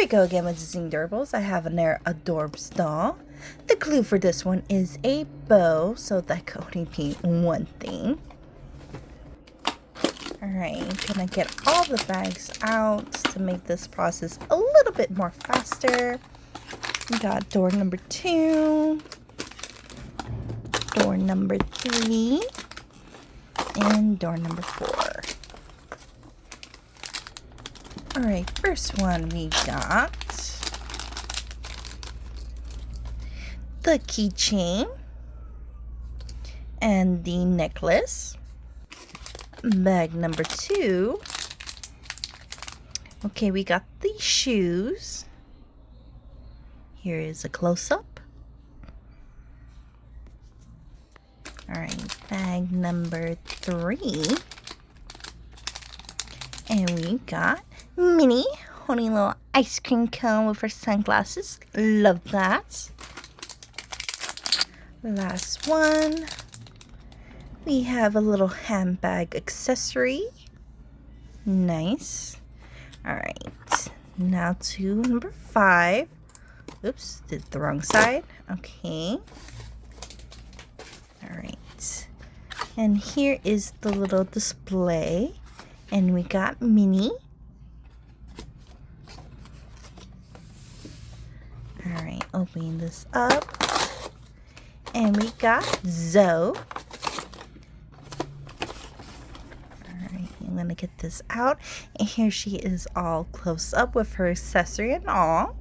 we go again with Disney Doorables. I have an Adoorbs doll. The clue for this one is a bow, so that could only be one thing. Alright, gonna get all the bags out to make this process a little bit more faster. We got door number 2, door number 3, and door number 4. Alright, first one we got the keychain and the necklace. Bag number 2. Okay, we got the shoes. Here is a close-up. Alright, bag number 3. And we got Minnie holding a little ice cream cone with her sunglasses. Love that. Last one. We have a little handbag accessory. Nice. Alright, now to number 5. Oops, did the wrong side. Okay. Alright. And here is the little display. And we got Minnie. Alright, opening this up. And we got Zoe. Alright, I'm going to get this out. And here she is all close up with her accessory and all.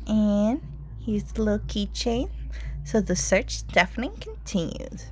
And here's the little keychain. So the search definitely continues.